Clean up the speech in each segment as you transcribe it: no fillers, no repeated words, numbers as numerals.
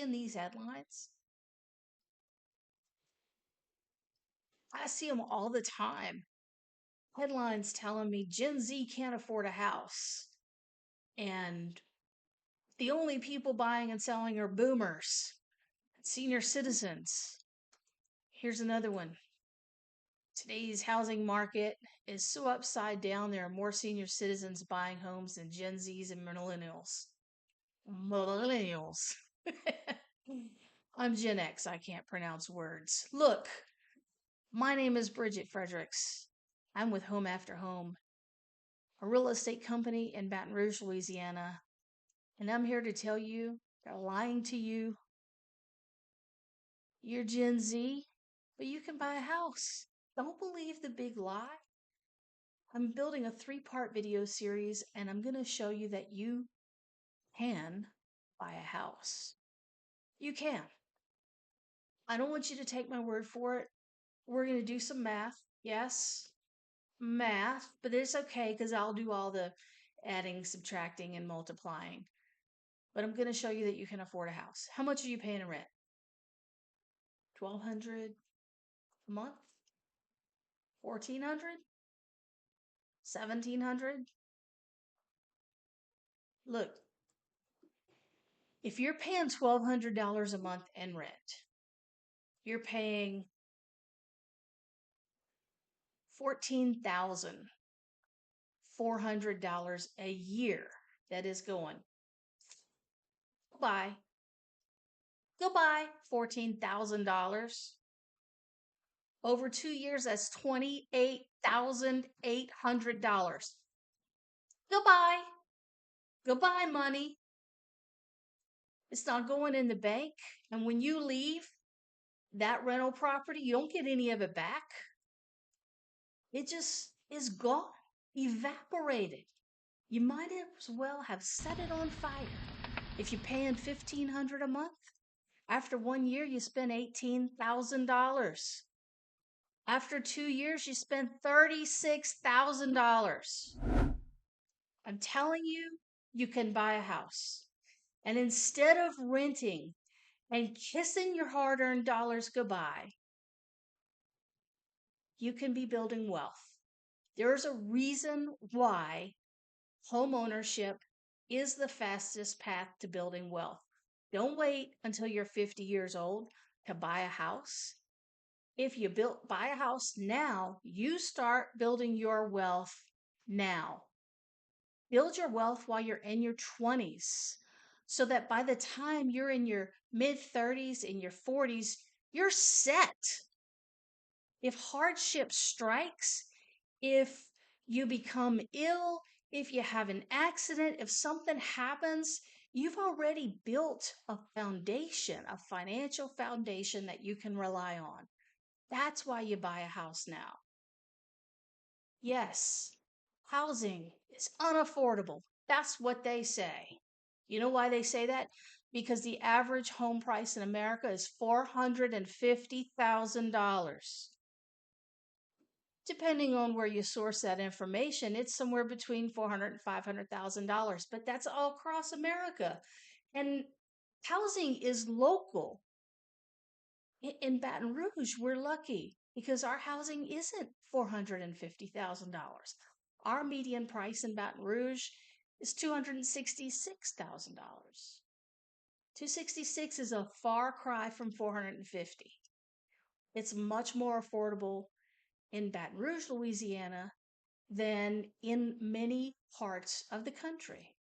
seeing these headlines? I see them all the time. Headlines telling me Gen Z can't afford a house. And the only people buying and selling are boomers, senior citizens. Here's another one. Today's housing market is so upside down, there are more senior citizens buying homes than Gen Zs and millennials. Millennials. I'm Gen X. I can't pronounce words. Look, my name is Bridget Fredericks. I'm with Home After Home, a real estate company in Baton Rouge, Louisiana. And I'm here to tell you they're lying to you. You're Gen Z, but you can buy a house. Don't believe the big lie. I'm building a 3-part video series, and I'm going to show you that you can buy a house. You can. I don't want you to take my word for it. We're going to do some math. Yes, math, but it's okay because I'll do all the adding, subtracting, and multiplying. But I'm going to show you that you can afford a house. How much are you paying in rent? $1,200 a month? $1,400? $1,700? Look, if you're paying $1,200 a month in rent, you're paying $14,400 a year. That is going. Goodbye. Goodbye, $14,000. Over 2 years, that's $28,800. Goodbye. Goodbye, money. It's not going in the bank. And when you leave that rental property, you don't get any of it back. It just is gone, evaporated. You might as well have set it on fire. If you're paying $1,500 a month, after 1 year, you spend $18,000. After 2 years, you spend $36,000. I'm telling you, you can buy a house. And instead of renting and kissing your hard-earned dollars goodbye, you can be building wealth. There's a reason why home ownership is the fastest path to building wealth. Don't wait until you're 50 years old to buy a house. If you buy a house now, you start building your wealth now. Build your wealth while you're in your 20s so that by the time you're in your mid-30s, in your 40s, you're set. If hardship strikes, if you become ill, if you have an accident, if something happens, you've already built a foundation, a financial foundation that you can rely on. That's why you buy a house now. Yes, housing is unaffordable. That's what they say. You know why they say that? Because the average home price in America is $450,000. Depending on where you source that information, it's somewhere between $400,000 and $500,000, but that's all across America. And housing is local. In Baton Rouge, we're lucky because our housing isn't $450,000. Our median price in Baton Rouge is $266,000. 266 is a far cry from 450. It's much more affordable in Baton Rouge, Louisiana, than in many parts of the country.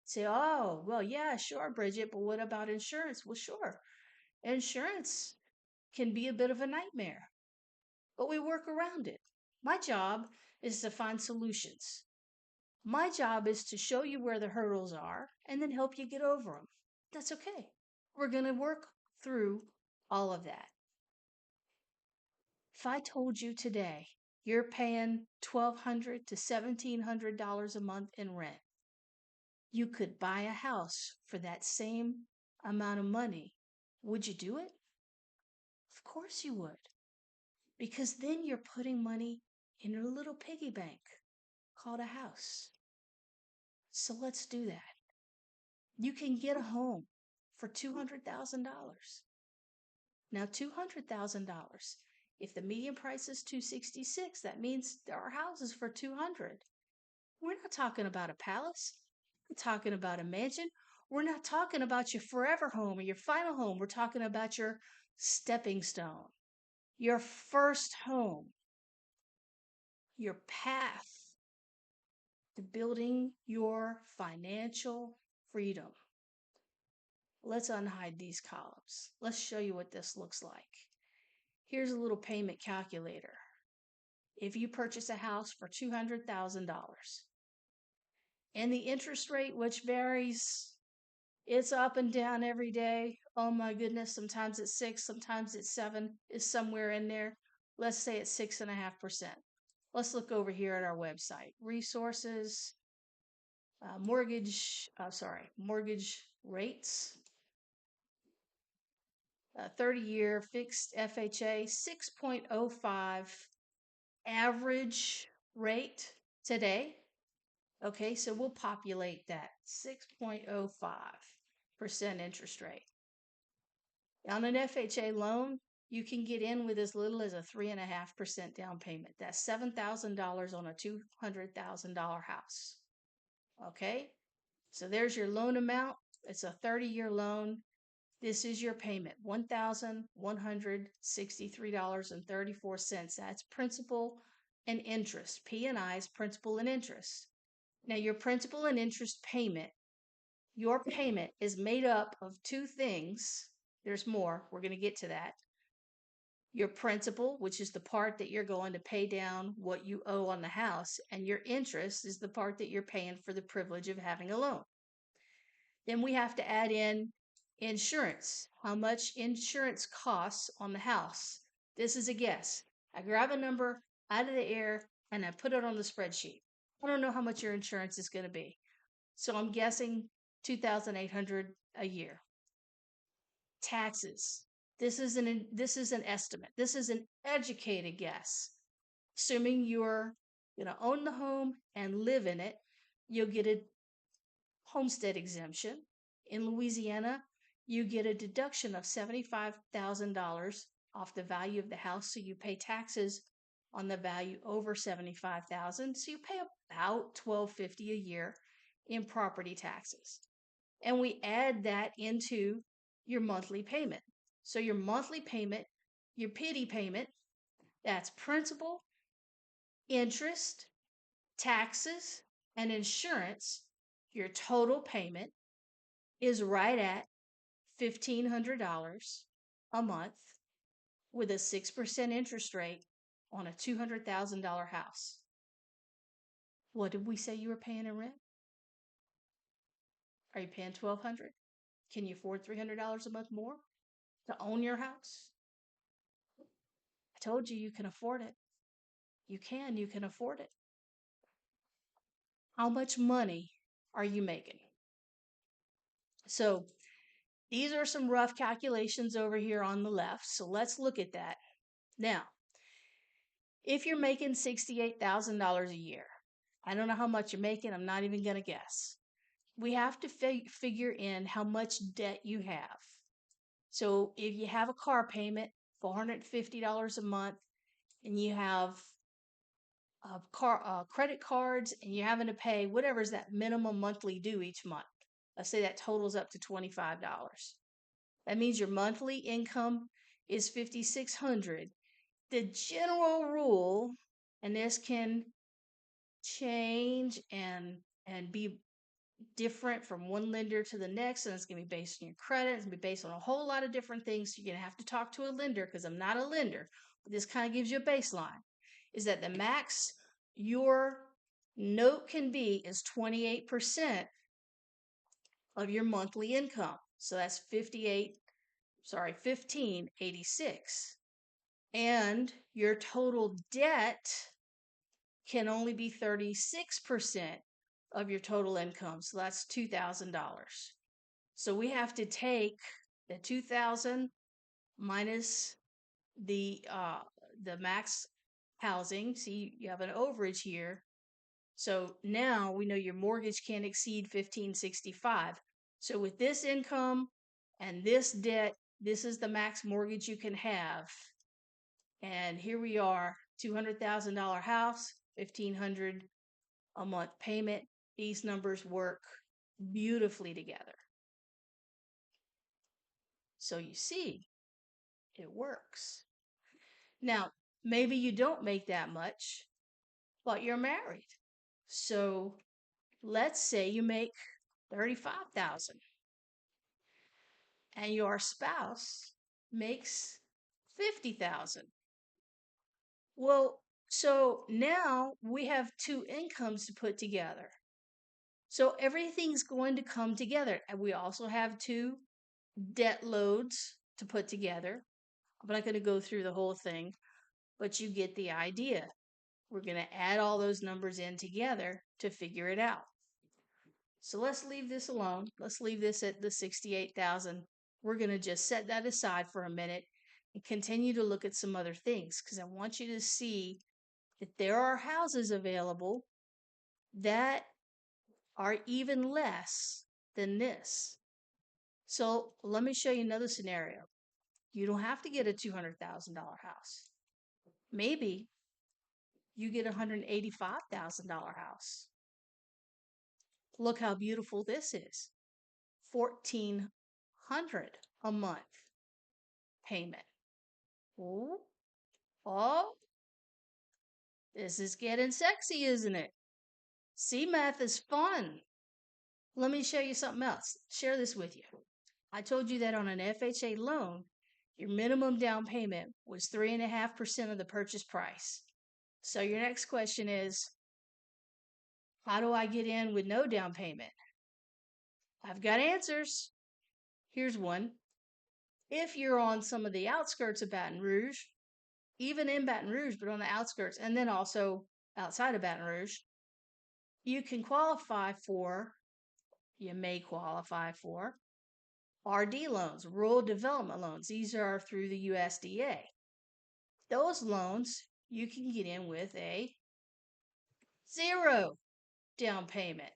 Say, oh, well, yeah, sure, Bridget, but what about insurance? Well, sure. Insurance can be a bit of a nightmare, but we work around it. My job is to find solutions. My job is to show you where the hurdles are and then help you get over them. That's okay. We're going to work through all of that. If I told you today you're paying $1,200 to $1,700 a month in rent, you could buy a house for that same amount of money, would you do it? Of course you would. Because then you're putting money in a little piggy bank called a house. So let's do that. You can get a home for $200,000. Now, $200,000. If the median price is 266, that means there are houses for 200. We're not talking about a palace. We're talking about a mansion. We're not talking about your forever home or your final home. We're talking about your stepping stone, your first home, your path to building your financial freedom. Let's unhide these columns. Let's show you what this looks like. Here's a little payment calculator. If you purchase a house for $200,000 and the interest rate, which varies, it's up and down every day. Oh my goodness, sometimes it's 6, sometimes it's 7, is somewhere in there. Let's say it's 6.5%. Let's look over here at our website. Resources, mortgage rates. 30-year fixed FHA, 6.05 average rate today. Okay, so we'll populate that 6.05% interest rate. On an FHA loan, you can get in with as little as a 3.5% down payment. That's $7,000 on a $200,000 house. Okay, so there's your loan amount. It's a 30-year loan. This is your payment, $1,163.34. That's principal and interest. P&I is principal and interest. Now, your principal and interest payment, your payment is made up of two things. There's more. We're going to get to that. Your principal, which is the part that you're going to pay down what you owe on the house, and your interest is the part that you're paying for the privilege of having a loan. Then we have to add in insurance, how much insurance costs on the house. This is a guess. I grab a number out of the air and I put it on the spreadsheet. I don't know how much your insurance is going to be. So I'm guessing $2,800 a year. Taxes. This is an estimate. This is an educated guess. Assuming you're going to own the home and live in it, you'll get a homestead exemption. In Louisiana, you get a deduction of $75,000 off the value of the house, so you pay taxes on the value over $75,000. So you pay about $1,250 a year in property taxes. And we add that into your monthly payment. So your monthly payment, your PITI payment, that's principal, interest, taxes, and insurance. Your total payment is right at $1,500 a month with a 6% interest rate on a $200,000 house. What did we say you were paying in rent? Are you paying $1,200? Can you afford $300 a month more to own your house? I told you can afford it. You can afford it. How much money are you making? So these are some rough calculations over here on the left. So let's look at that. Now, if you're making $68,000 a year, I don't know how much you're making. I'm not even going to guess. We have to figure in how much debt you have. So if you have a car payment, $450 a month, and you have credit cards, and you're having to pay whatever's that minimum monthly due each month. Let's say that totals up to $25. That means your monthly income is $5,600. The general rule, and this can change and be different from one lender to the next, and it's going to be based on your credit. It's going to be based on a whole lot of different things. So you're going to have to talk to a lender, because I'm not a lender. But this kind of gives you a baseline, is that the max your note can be is 28% of your monthly income. So that's $1,586. And your total debt can only be 36% of your total income. So that's $2,000. So we have to take the $2,000 minus the max housing. See, you have an overage here. So now we know your mortgage can't exceed $1,565. So with this income, and this debt, this is the max mortgage you can have. And here we are, $200,000 house, $1,500 a month payment. These numbers work beautifully together. So you see, it works. Now, maybe you don't make that much, but you're married. So let's say you make 35,000 and your spouse makes 50,000. Well, so now we have two incomes to put together. So everything's going to come together. And we also have two debt loads to put together. I'm not going to go through the whole thing, but you get the idea. We're going to add all those numbers in together to figure it out. So let's leave this alone. Let's leave this at the 68,000. We're going to just set that aside for a minute and continue to look at some other things because I want you to see that there are houses available that are even less than this. So let me show you another scenario. You don't have to get a $200,000 house. Maybe you get a $185,000 house. Look how beautiful this is. $1,400 a month payment. Oh, oh, this is getting sexy, isn't it? See, math is fun. Let me show you something else. Share this with you. I told you that on an FHA loan, your minimum down payment was 3.5% of the purchase price. So your next question is, how do I get in with no down payment? I've got answers. Here's one. If you're on some of the outskirts of Baton Rouge, even in Baton Rouge, but on the outskirts, and then also outside of Baton Rouge, you can qualify for, you may qualify for, RD loans, rural development loans. These are through the USDA. Those loans, you can get in with a 0 down payment.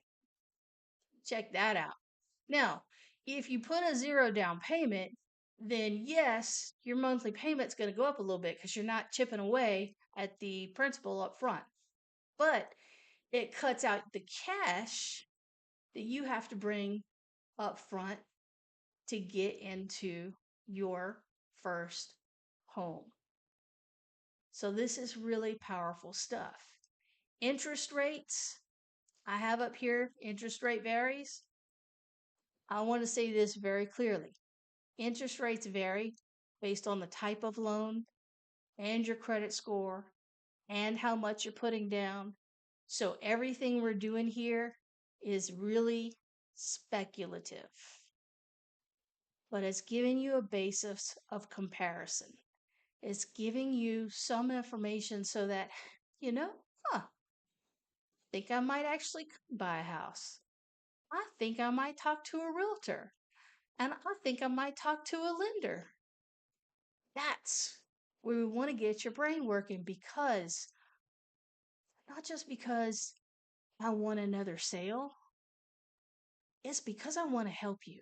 Check that out. Now, if you put a 0 down payment, then yes, your monthly payment's going to go up a little bit because you're not chipping away at the principal up front. But it cuts out the cash that you have to bring up front to get into your first home. So this is really powerful stuff. Interest rates, I have up here, interest rate varies. I want to say this very clearly. Interest rates vary based on the type of loan and your credit score and how much you're putting down. So everything we're doing here is really speculative, but it's giving you a basis of comparison. It's giving you some information so that, I think I might actually buy a house. I think I might talk to a realtor. And I think I might talk to a lender. That's where we want to get your brain working because, not just because I want another sale, it's because I want to help you.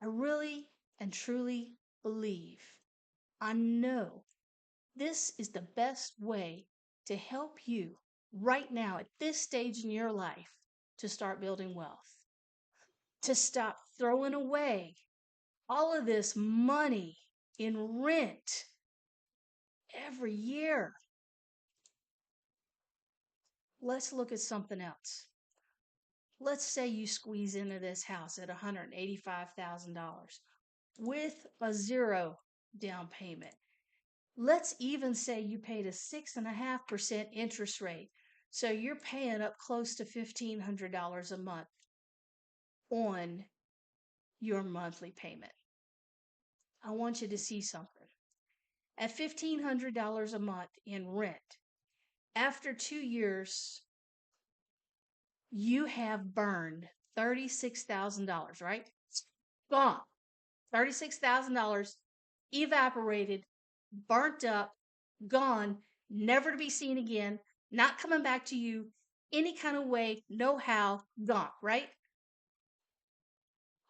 I really and truly believe, I know this is the best way to help you right now at this stage in your life to start building wealth, to stop throwing away all of this money in rent every year. Let's look at something else. Let's say you squeeze into this house at $185,000 with a 0 down payment. Let's even say you paid a 6.5% interest rate. So you're paying up close to $1,500 a month on your monthly payment. I want you to see something. At $1,500 a month in rent, after 2 years, you have burned $36,000, right? Gone. $36,000 evaporated, burnt up, gone, never to be seen again, not coming back to you any kind of way, no how, gone, right?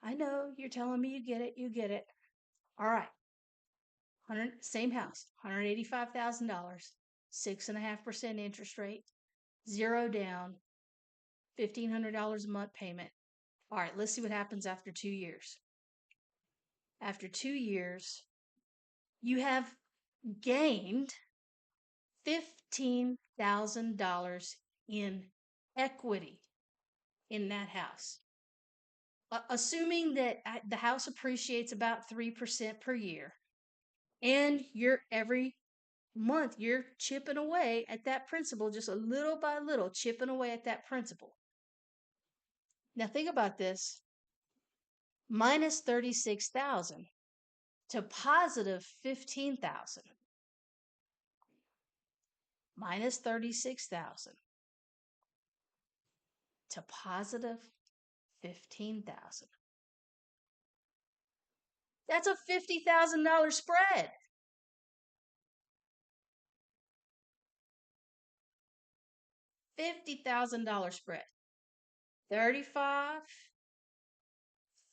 I know you're telling me you get it. You get it. All right. Same house, $185,000, 6.5% interest rate, zero down, $1,500 a month payment. All right, let's see what happens after 2 years. After 2 years, you have gained $15,000 in equity in that house. Assuming that the house appreciates about 3% per year, and you're every month you're chipping away at that principal, just a little by little, chipping away at that principal. Now think about this. Minus 36,000 to positive 15,000. Minus 36,000 to positive 15,000. That's a $50,000 spread. $50,000 spread. 35,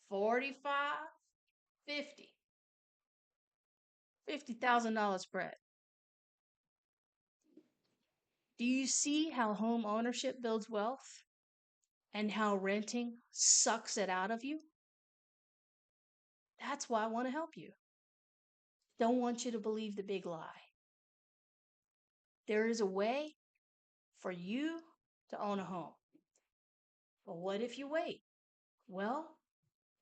45, 50. $50,000 spread. Do you see how home ownership builds wealth and how renting sucks it out of you? That's why I want to help you. Don't want you to believe the big lie. There is a way for you to own a home. But what if you wait? Well,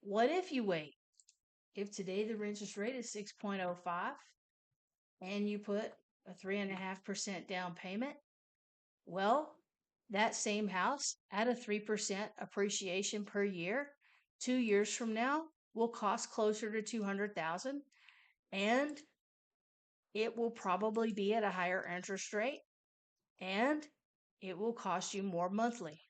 what if you wait? If today the interest rate is 6.05 and you put a 3.5% down payment, well, that same house at a 3% appreciation per year, 2 years from now will cost closer to 200,000, and it will probably be at a higher interest rate, and it will cost you more monthly.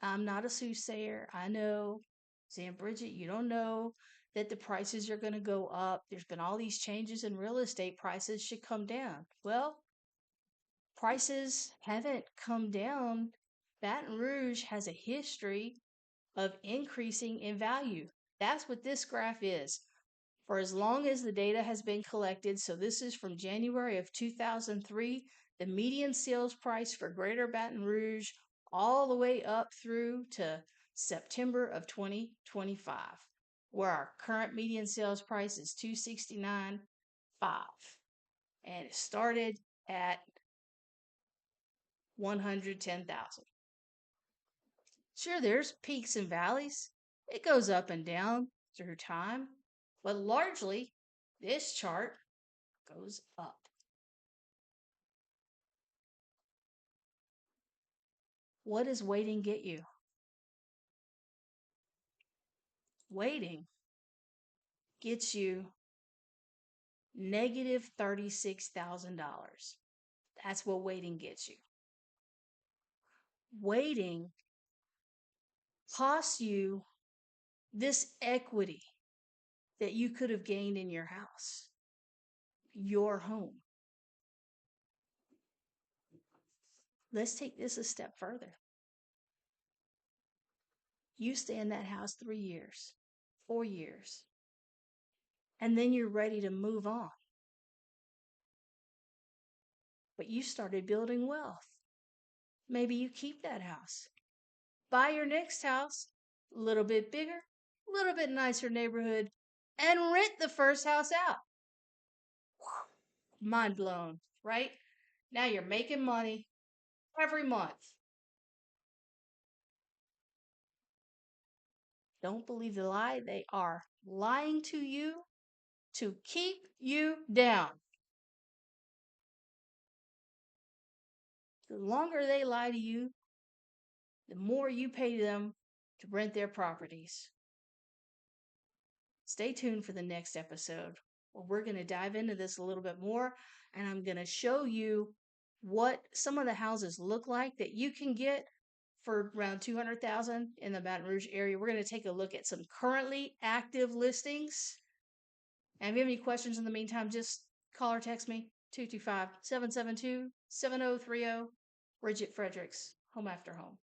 I'm not a soothsayer. I know, Sam Bridget, you don't know that the prices are going to go up. There's been all these changes in real estate. Prices should come down. Well, prices haven't come down. Baton Rouge has a history of increasing in value. That's what this graph is. For as long as the data has been collected, so this is from January of 2003, the median sales price for Greater Baton Rouge all the way up through to September of 2025, where our current median sales price is $269,500. And it started at $110,000. Sure, there's peaks and valleys. It goes up and down through time, but largely this chart goes up. What does waiting get you? Waiting gets you negative $36,000. That's what waiting gets you. Waiting costs you this equity that you could have gained in your house, your home. Let's take this a step further. You stay in that house 3 years, 4 years, and then you're ready to move on. But you started building wealth. Maybe you keep that house. Buy your next house, a little bit bigger, a little bit nicer neighborhood, and rent the first house out. Mind blown, right? Now you're making money every month. Don't believe the lie. They are lying to you to keep you down. The longer they lie to you, the more you pay them to rent their properties. Stay tuned for the next episode where we're going to dive into this a little bit more, and I'm going to show you what some of the houses look like that you can get for around $200,000 in the Baton Rouge area. We're going to take a look at some currently active listings. And if you have any questions in the meantime, just call or text me, 225-772-7030. Bridget Fredericks, Home After Home.